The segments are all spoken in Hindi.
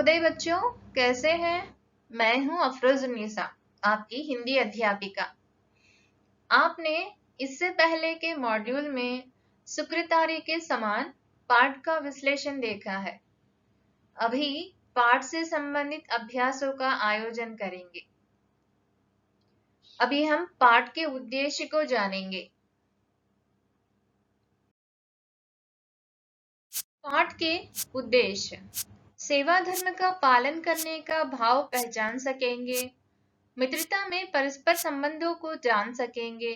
शुभोदय बच्चों, कैसे हैं? मैं हूं अफरोजुन्निसा, आपकी हिंदी अध्यापिका। आपने इससे पहले के मॉड्यूल में सुकृतारी के समान पाठ का विश्लेषण देखा है। अभी पाठ से संबंधित अभ्यासों का आयोजन करेंगे। अभी हम पाठ के उद्देश्य को जानेंगे। पाठ के उद्देश्य: सेवा धर्म का पालन करने का भाव पहचान सकेंगे, मित्रता में परस्पर संबंधों को जान सकेंगे,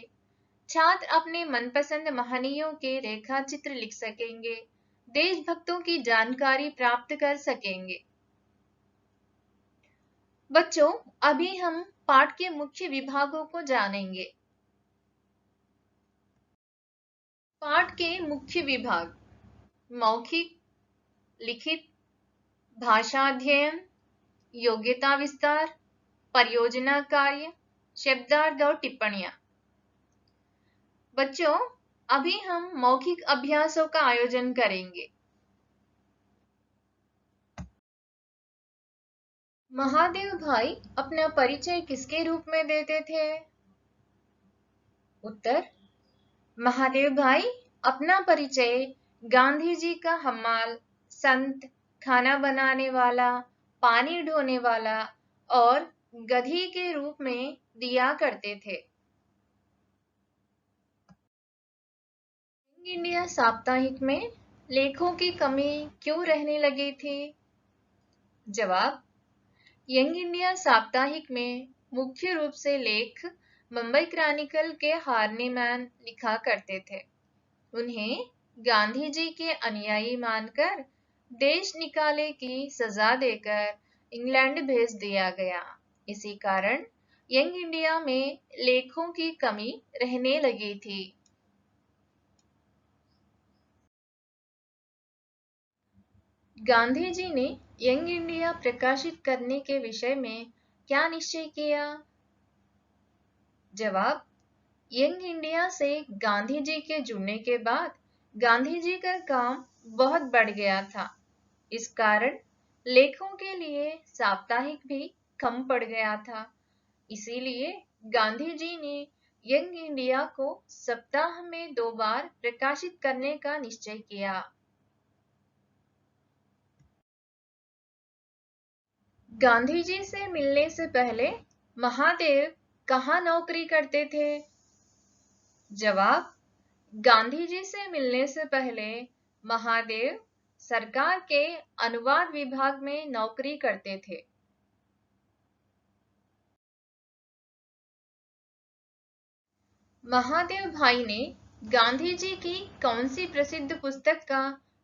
छात्र अपने मनपसंद महनीयों के रेखा चित्र लिख सकेंगे, देशभक्तों की जानकारी प्राप्त कर सकेंगे। बच्चों, अभी हम पाठ के मुख्य विभागों को जानेंगे। पाठ के मुख्य विभाग: मौखिक, लिखित, भाषा अध्ययन, योग्यता विस्तार, परियोजना कार्य, शब्दार्थ और टिप्पणियां। बच्चों, अभी हम मौखिक अभ्यासों का आयोजन करेंगे। महादेव भाई अपना परिचय किसके रूप में देते थे? उत्तर: महादेव भाई अपना परिचय गांधी जी का हम्माल, संत, खाना बनाने वाला, पानी ढोने वाला और गधी के रूप में दिया करते थे। यंग इंडिया साप्ताहिक में लेखों की कमी क्यों रहने लगी थी? जवाब: यंग इंडिया साप्ताहिक में मुख्य रूप से लेख मुंबई क्रॉनिकल के हार्नीमैन लिखा करते थे। उन्हें गांधी जी के अनुयायी मानकर देश निकाले की सजा देकर इंग्लैंड भेज दिया गया। इसी कारण यंग इंडिया में लेखों की कमी रहने लगी थी। गांधी जी ने यंग इंडिया प्रकाशित करने के विषय में क्या निश्चय किया? जवाब: यंग इंडिया से गांधी जी के जुड़ने के बाद गांधी जी का काम बहुत बढ़ गया था। इस कारण लेखों के लिए साप्ताहिक भी कम पड़ गया था। इसीलिए गांधी जी ने यंग इंडिया को सप्ताह में 2 बार प्रकाशित करने का निश्चय किया। गांधी जी से मिलने से पहले महादेव कहाँ नौकरी करते थे? जवाब: गांधी जी से मिलने से पहले महादेव सरकार के अनुवाद विभाग में नौकरी करते थे। महादेव भाई ने गांधी जी की कौन सी प्रसिद्ध पुस्तक का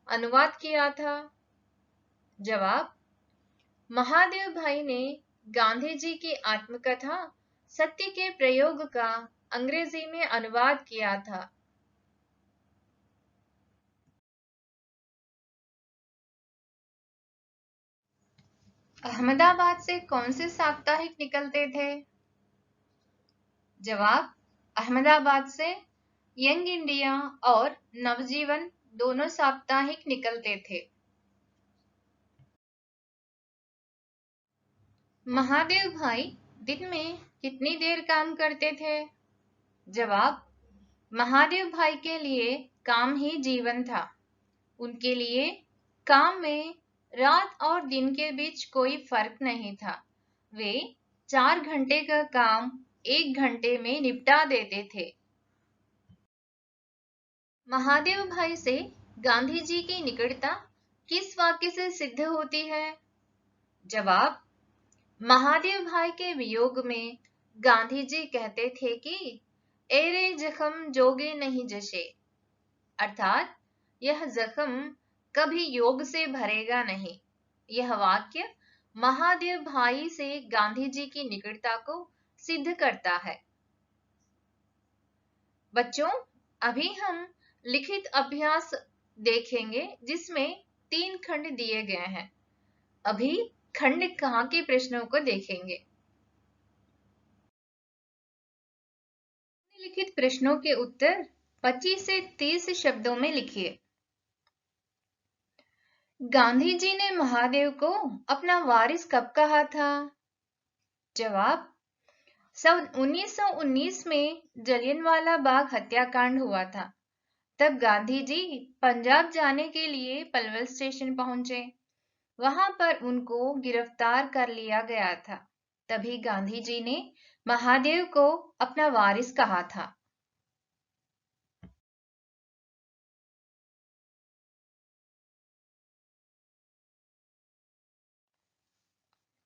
अनुवाद किया था? जवाब: महादेव भाई ने गांधी जी की आत्मकथा सत्य के प्रयोग का अंग्रेजी में अनुवाद किया था। अहमदाबाद से कौन से साप्ताहिक निकलते थे? जवाब: अहमदाबाद से यंग इंडिया और नवजीवन दोनों साप्ताहिक निकलते थे। महादेव भाई दिन में कितनी देर काम करते थे? जवाब: महादेव भाई के लिए काम ही जीवन था। उनके लिए काम में रात और दिन के बीच कोई फर्क नहीं था। वे 4 घंटे का काम 1 घंटे में निपटा देते थे। महादेव भाई से गांधी जी की निकटता किस वाक्य से सिद्ध होती है? जवाब: महादेव भाई के वियोग में गांधी जी कहते थे कि एरे जख्म जोगे नहीं जशे, अर्थात यह जख्म कभी योग से भरेगा नहीं। यह वाक्य महादेव भाई से गांधी जी की निकटता को सिद्ध करता है। बच्चों, अभी हम लिखित अभ्यास देखेंगे जिसमें 3 खंड दिए गए हैं। अभी खंड कहाँ के प्रश्नों को देखेंगे। लिखित प्रश्नों के उत्तर 25 से 30 शब्दों में लिखिए। गांधी जी ने महादेव को अपना वारिस कब कहा था? जवाब: सन 1919 में जलियांवाला बाग हत्याकांड हुआ था। तब गांधी जी पंजाब जाने के लिए पलवल स्टेशन पहुंचे। वहां पर उनको गिरफ्तार कर लिया गया था। तभी गांधी जी ने महादेव को अपना वारिस कहा था।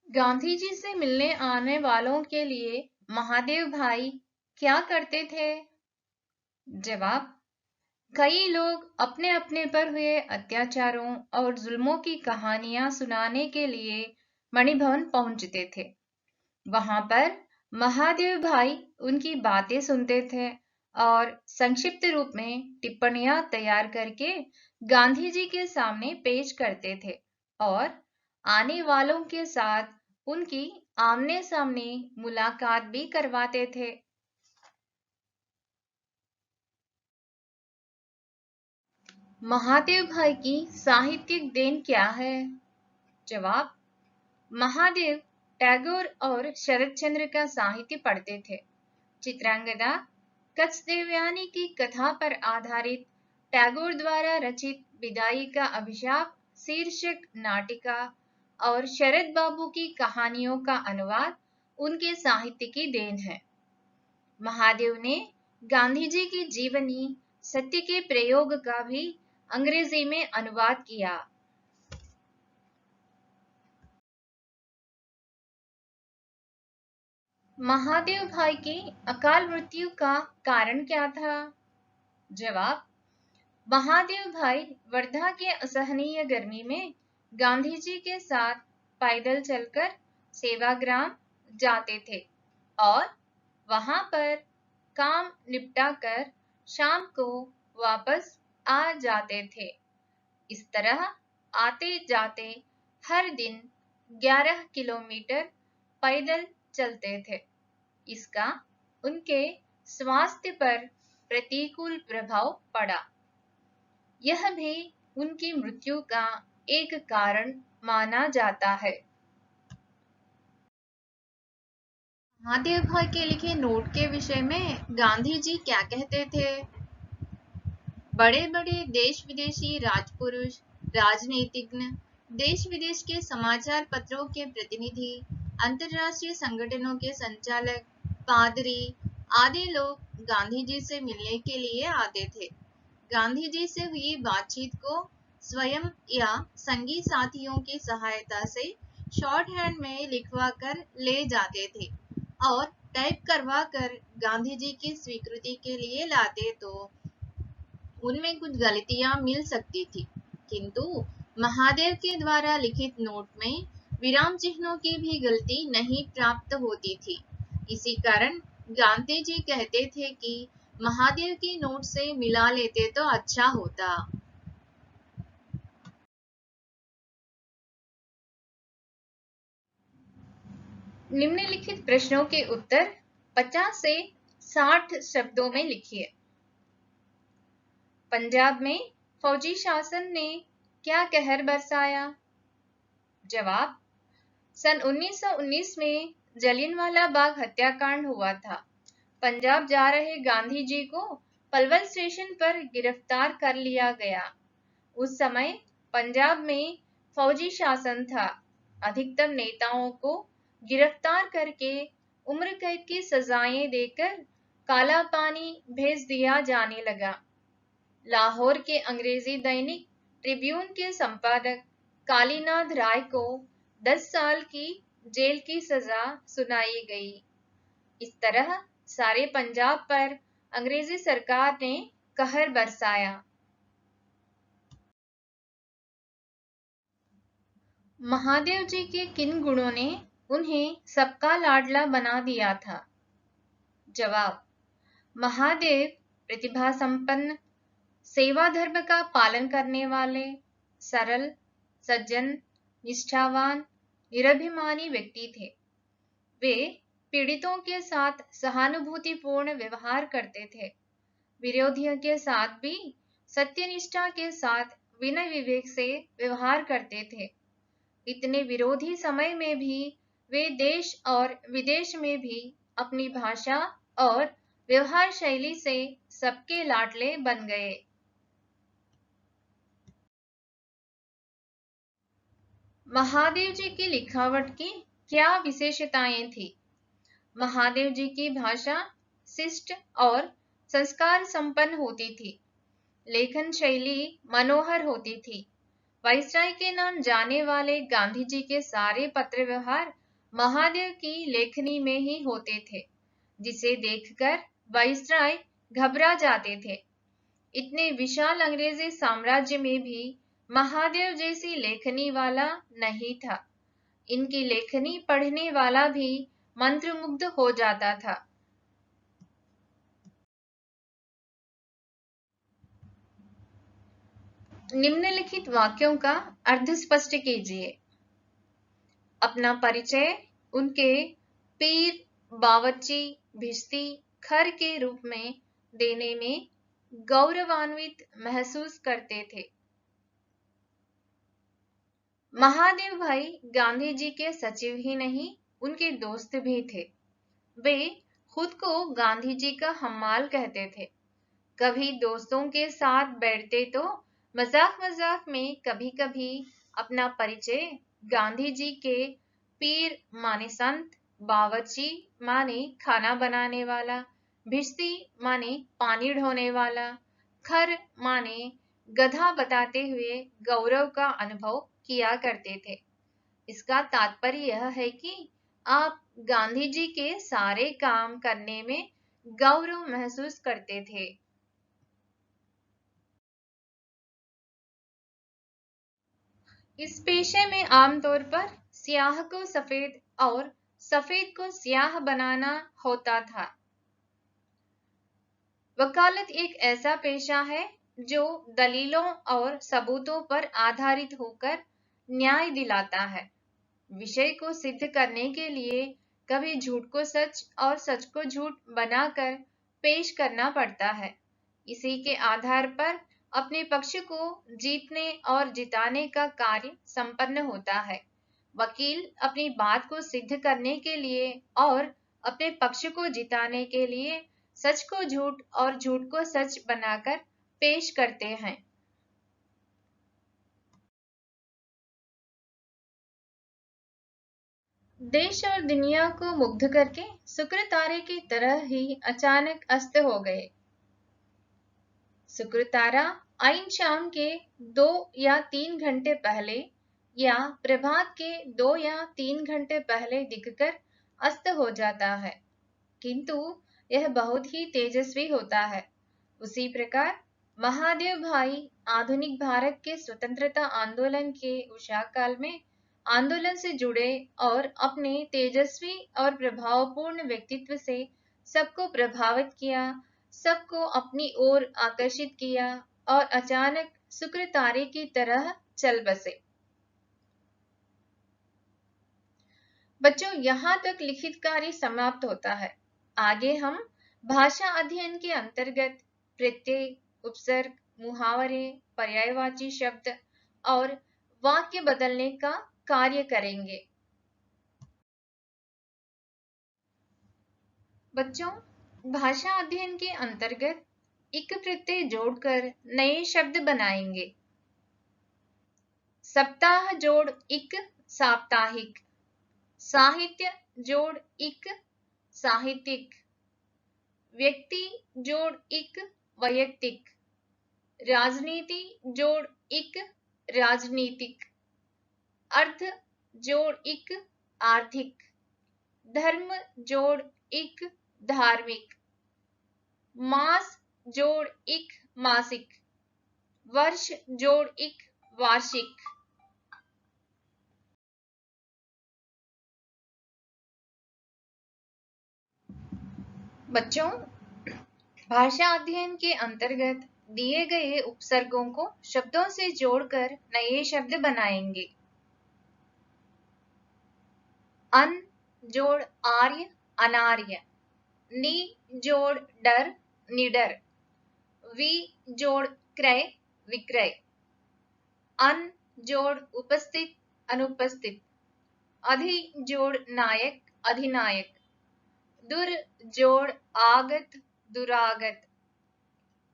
गांधी जी से मिलने आने वालों के लिए महादेव भाई क्या करते थे? जवाब: कई लोग अपने अपने पर हुए अत्याचारों और जुल्मों की कहानियां सुनाने के लिए मणिभवन पहुंचते थे। वहां पर महादेव भाई उनकी बातें सुनते थे और संक्षिप्त रूप में टिप्पणियां तैयार करके गांधी जी के सामने पेश करते थे और आने वालों के साथ उनकी आमने सामने मुलाकात भी करवाते थे। महादेव भाई की साहित्यिक देन क्या है? जवाब: महादेव टैगोर और शरत चंद्र का साहित्य पढ़ते थे। चित्रांगदा कच्छ देवयानी की कथा पर आधारित टैगोर द्वारा रचित विदाई का अभिशाप शीर्षक नाटिका और शरद बाबू की कहानियों का अनुवाद उनके साहित्य की देन है। महादेव ने गांधी जी की जीवनी सत्य के प्रयोग का भी अंग्रेजी में अनुवाद किया। महादेव भाई की अकाल मृत्यु का कारण क्या था? जवाब: महादेव भाई वर्धा के असहनीय गर्मी में गांधी जी के साथ पैदल चलकर सेवाग्राम जाते थे और वहां पर काम निपटाकर शाम को वापस आ जाते थे। इस तरह आते जाते हर दिन 11 किलोमीटर पैदल चलते थे। इसका उनके स्वास्थ्य पर प्रतिकूल प्रभाव पड़ा। यह भी उनकी मृत्यु का एक कारण माना जाता है। महादेव भाई के लिखे नोट के विषय में गांधी जी क्या कहते थे? बड़े बड़े देश विदेशी राजपुरुष, राजनीतिज्ञ, देश विदेश के समाचार पत्रों के प्रतिनिधि, अंतर्राष्ट्रीय संगठनों के संचालक, पादरी आदि लोग गांधी जी से मिलने के लिए आते थे। गांधी जी से हुई बातचीत को स्वयं या संगी साथियों की सहायता से शॉर्ट हैंड में लिखवा कर ले जाते थे और टाइप करवा कर गांधी जी की स्वीकृति के लिए लाते तो उनमें कुछ गलतियां मिल सकती थी, किंतु महादेव के द्वारा लिखित नोट में विराम चिन्हों की भी गलती नहीं प्राप्त होती थी। इसी कारण गांधी जी कहते थे कि महादेव की नोट से मिला लेते तो अच्छा होता। निम्नलिखित प्रश्नों के उत्तर 50 से 60 शब्दों में लिखिए। पंजाब में फौजी शासन ने क्या कहर बरसाया? जवाब: सन 1919 में जलियांवाला बाग हत्याकांड हुआ था। पंजाब जा रहे गांधी जी को पलवल स्टेशन पर गिरफ्तार कर लिया गया। उस समय पंजाब में फौजी शासन था। अधिकतर नेताओं को गिरफ्तार करके उम्र कैद की सजाएं देकर काला पानी भेज दिया जाने लगा। लाहौर के अंग्रेजी दैनिक ट्रिब्यून के संपादक कालीनाथ राय को 10 साल की जेल की सजा सुनाई गई। इस तरह सारे पंजाब पर अंग्रेजी सरकार ने कहर बरसाया। महादेव जी के किन गुणों ने उन्हें सबका लाडला बना दिया था? जवाब: महादेव प्रतिभा संपन्न, सेवा धर्म का पालन करने वाले, सरल, सज्जन, निष्ठावान, निरभिमानी व्यक्ति थे। वे पीड़ितों के साथ सहानुभूतिपूर्ण व्यवहार करते थे। विरोधियों के साथ भी सत्यनिष्ठा के साथ विनय विवेक से व्यवहार करते थे। इतने विरोधी समय में भी वे देश और विदेश में भी अपनी भाषा और व्यवहार शैली से सबके लाडले बन गए। महादेव जी की लिखावट की क्या विशेषताएं थी? महादेव जी की भाषा शिष्ट और संस्कार संपन्न होती थी। लेखन शैली मनोहर होती थी। वाइसराय के नाम जाने वाले गांधी जी के सारे पत्र व्यवहार महादेव की लेखनी में ही होते थे, जिसे देखकर वाइसराय घबरा जाते थे। इतने विशाल अंग्रेजी साम्राज्य में भी महादेव जैसी लेखनी वाला नहीं था। इनकी लेखनी पढ़ने वाला भी मंत्रमुग्ध हो जाता था। निम्नलिखित वाक्यों का अर्थ स्पष्ट कीजिए। अपना परिचय उनके पीर, बावर्ची, भिश्ती, खर के रूप में देने में गौरवान्वित महसूस करते थे। महादेव भाई गांधी जी के सचिव ही नहीं, उनके दोस्त भी थे। वे खुद को गांधी जी का हम्माल कहते थे। कभी दोस्तों के साथ बैठते तो मजाक मजाक में कभी कभी अपना परिचय गांधी जी के पीर माने संत, बावर्ची माने खाना बनाने वाला, भिश्ती माने पानी ढोने वाला, खर माने गधा बताते हुए गौरव का अनुभव किया करते थे। इसका तात्पर्य यह है कि आप गांधी जी के सारे काम करने में गौरव महसूस करते थे। इस पेशे में आमतौर पर स्याह को सफेद और सफेद को स्याह बनाना होता था। वकालत एक ऐसा पेशा है जो दलीलों और सबूतों पर आधारित होकर न्याय दिलाता है। विषय को सिद्ध करने के लिए कभी झूठ को सच और सच को झूठ बनाकर पेश करना पड़ता है। इसी के आधार पर अपने पक्ष को जीतने और जिताने का कार्य संपन्न होता है। वकील अपनी बात को सिद्ध करने के लिए और अपने पक्ष को जिताने के लिए सच को झूठ और झूठ को सच बनाकर पेश करते हैं। देश और दुनिया को मुग्ध करके शुक्र तारे की तरह ही अचानक अस्त हो गए। शुक्र तारा आइन शाम के 2 या 3 घंटे पहले या प्रभात के 2 या 3 घंटे पहले दिखकर अस्त हो जाता है, किंतु यह बहुत ही तेजस्वी होता है। उसी प्रकार महादेव भाई आधुनिक भारत के स्वतंत्रता आंदोलन के उषा काल में आंदोलन से जुड़े और अपने तेजस्वी और प्रभावपूर्ण व्यक्तित्व से सबको प्रभावित किया, सबको अपनी ओर आकर्षित किया और अचानक शुक्र तारे की तरह चल बसे। बच्चों, यहाँ तक लिखित कार्य समाप्त होता है। आगे हम भाषा अध्ययन के अंतर्गत प्रत्यय, उपसर्ग, मुहावरे, पर्यायवाची शब्द और वाक्य बदलने का कार्य करेंगे। बच्चों, भाषा अध्ययन के अंतर्गत इक प्रत्यय जोड़कर नए शब्द बनाएंगे। सप्ताह जोड़ इक साप्ताहिक, साहित्य जोड़ इक साहित्यिक, व्यक्ति जोड़ इक वैयक्तिक, राजनीति जोड़ इक राजनीतिक, अर्थ जोड़ इक आर्थिक, धर्म जोड़ इक धार्मिक, मास जोड़ इक मासिक, वर्ष जोड़ इक वार्षिक। बच्चों, भाषा अध्ययन के अंतर्गत दिए गए उपसर्गों को शब्दों से जोड़कर नए शब्द बनाएंगे। अन जोड़ आर्य अनार्य, नि जोड़ डर निडर, वि जोड़ क्रय विक्रय, अन जोड़ उपस्थित अनुपस्थित, अधि जोड़ नायक अधिनायक, दुर जोड़ आगत दुरागत,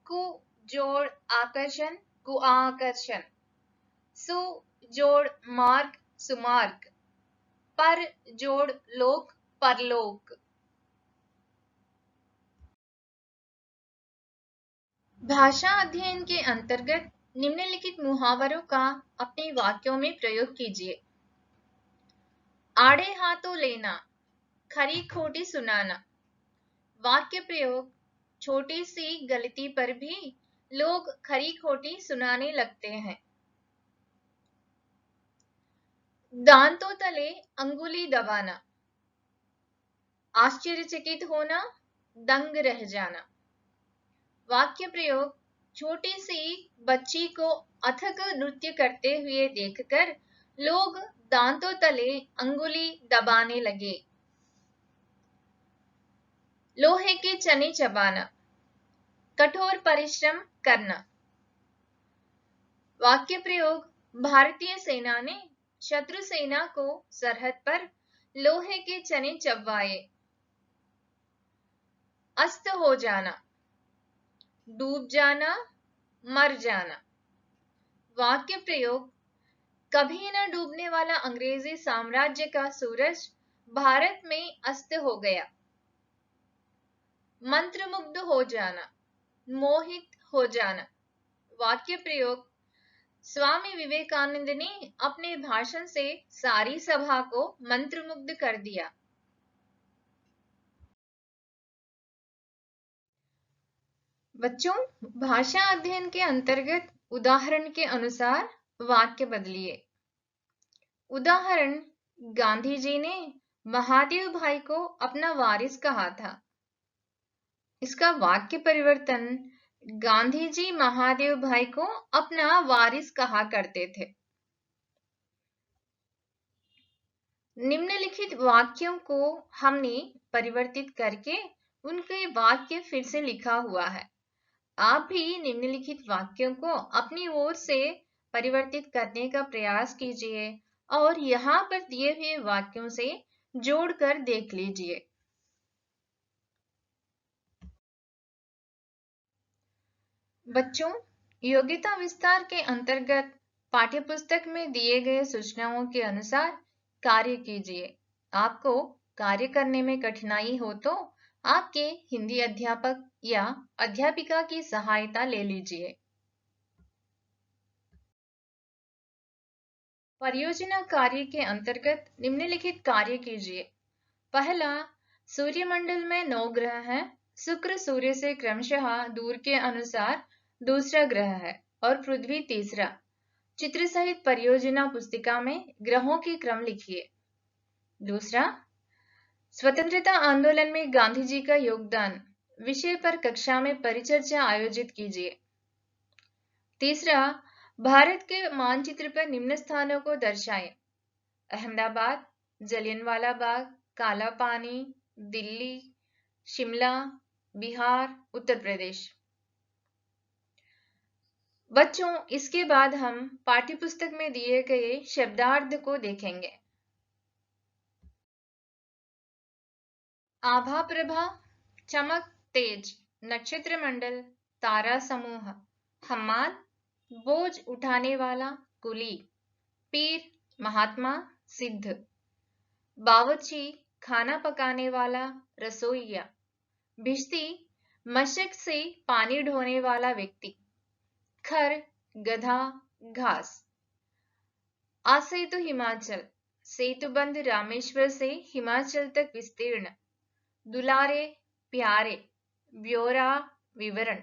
कु जोड़ आकर्षण कुआकर्षण, सु जोड़ मार्ग सुमार्ग, पर जोड़ लोक परलोक। भाषा अध्ययन के अंतर्गत निम्नलिखित मुहावरों का अपने वाक्यों में प्रयोग कीजिए। आड़े हाथों लेना, खरी खोटी सुनाना। वाक्य प्रयोग: छोटी सी गलती पर भी लोग खरी खोटी सुनाने लगते हैं। दांतों तले अंगुली दबाना, आश्चर्यचकित होना, दंग रह जाना। वाक्य प्रयोग: छोटी सी बच्ची को अथक नृत्य करते हुए देखकर लोग दांतों तले अंगुली दबाने लगे। लोहे के चने चबाना, कठोर परिश्रम करना। वाक्य प्रयोग: भारतीय सेना ने शत्रु सेना को सरहद पर लोहे के चने चबवाए। अस्त हो जाना, डूब जाना, मर जाना। वाक्य प्रयोग: कभी न डूबने वाला अंग्रेजी साम्राज्य का सूरज भारत में अस्त हो गया। मंत्रमुग्ध हो जाना, मोहित हो जाना। वाक्य प्रयोग: स्वामी विवेकानंद ने अपने भाषण से सारी सभा को मंत्रमुग्ध कर दिया। बच्चों, भाषा अध्ययन के अंतर्गत उदाहरण के अनुसार वाक्य बदलिए। उदाहरण: गांधी जी ने महादेव भाई को अपना वारिस कहा था। इसका वाक्य परिवर्तन: गांधी जी महादेव भाई को अपना वारिस कहा करते थे। निम्नलिखित वाक्यों को हमने परिवर्तित करके उनके वाक्य फिर से लिखा हुआ है। आप भी निम्नलिखित वाक्यों को अपनी ओर से परिवर्तित करने का प्रयास कीजिए और यहाँ पर दिए हुए वाक्यों से जोड़कर देख लीजिए। बच्चों, योग्यता विस्तार के अंतर्गत पाठ्यपुस्तक में दिए गए सूचनाओं के अनुसार कार्य कीजिए। आपको कार्य करने में कठिनाई हो तो आपके हिंदी अध्यापक या अध्यापिका की सहायता ले लीजिए। परियोजना कार्य के अंतर्गत निम्नलिखित कार्य कीजिए। पहला, सूर्यमंडल में 9 ग्रह हैं। शुक्र सूर्य से क्रमशः दूर के अनुसार दूसरा ग्रह है और पृथ्वी तीसरा। चित्र सहित परियोजना पुस्तिका में ग्रहों के क्रम लिखिए। दूसरा, स्वतंत्रता आंदोलन में गांधी जी का योगदान विषय पर कक्षा में परिचर्चा आयोजित कीजिए। तीसरा, भारत के मानचित्र पर निम्न स्थानों को दर्शाएं: अहमदाबाद, जलियांवाला बाग, काला पानी, दिल्ली, शिमला, बिहार, उत्तर प्रदेश। बच्चों, इसके बाद हम पाठ्यपुस्तक में दिए गए शब्दार्थ को देखेंगे। आभा प्रभा, चमक तेज, नक्षत्र मंडल, तारा समूह। हम्माल, बोझ उठाने वाला, कुली। पीर, महात्मा, सिद्ध। बावर्ची, खाना पकाने वाला, रसोइया। भिश्ती, मशक से पानी ढोने वाला व्यक्ति। खर, गधा, घास। आसेतु हिमाचल, सेतुबंध रामेश्वर से हिमाचल तक विस्तीर्ण। दुलारे, प्यारे, ब्यौरा, विवरण।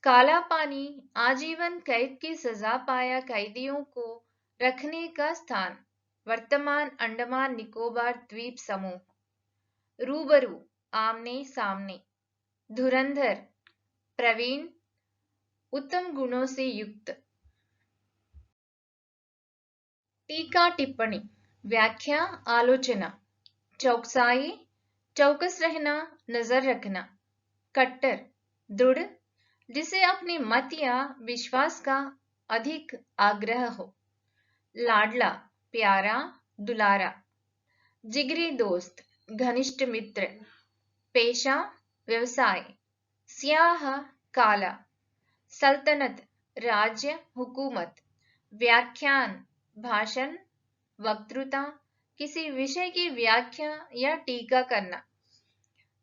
काला पानी, आजीवन कैद की सजा पाया कैदियों को रखने का स्थान, वर्तमान अंडमान निकोबार द्वीप समूह। रूबरू, आमने सामने। धुरंधर, प्रवीण, उत्तम गुणों से युक्त। टीका टिप्पणी, व्याख्या, आलोचना। चौकसाई, चौकस रहना, नजर रखना। कट्टर, दृढ़, जिसे अपने मत या विश्वास का अधिक आग्रह हो। लाडला, प्यारा, दुलारा। जिगरी दोस्त, घनिष्ठ मित्र। पेशा, व्यवसाय। स्याह, काला। सल्तनत, राज्य, हुकूमत। व्याख्यान, भाषण, वक्तृता, किसी विषय की व्याख्या या टीका करना।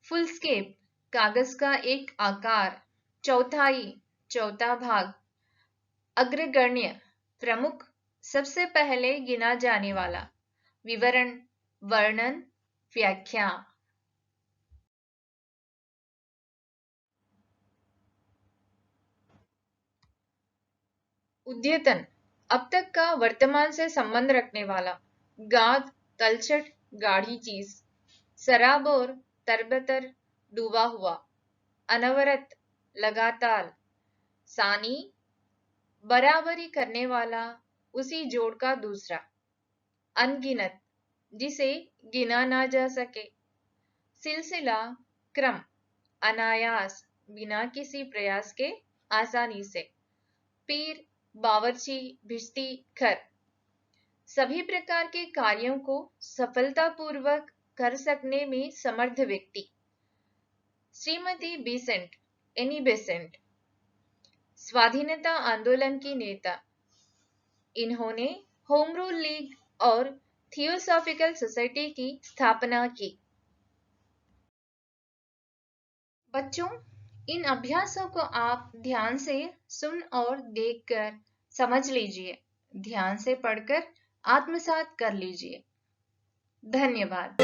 फुलस्केप, कागज का एक आकार। चौथाई, चौथा भाग। अग्रगण्य, प्रमुख, सबसे पहले गिना जाने वाला। विवरण, वर्णन, व्याख्या। उद्यतन, अब तक का वर्तमान से संबंध रखने वाला। गाद, तलछट, गाढ़ी चीज। सराबोर, तरबतर, डूबा हुआ। अनवरत, लगातार। सानी, बराबरी करने वाला, उसी जोड़ का दूसरा। अनगिनत, जिसे गिना ना जा सके। सिलसिला, क्रम, अनायास, बिना किसी प्रयास के, आसानी से। पीर, बावर्ची, भिश्ती, खर, सभी प्रकार के कार्यों को सफलतापूर्वक कर सकने में समर्थ व्यक्ति। श्रीमती बेसेंट, एनी बेसेंट, स्वाधीनता आंदोलन की नेता। इन्होंने होम रूल लीग और थियोसॉफिकल सोसाइटी की स्थापना की। बच्चों, इन अभ्यासों को आप ध्यान से सुन और देखकर समझ लीजिए। ध्यान से पढ़कर आत्मसात कर लीजिए। धन्यवाद।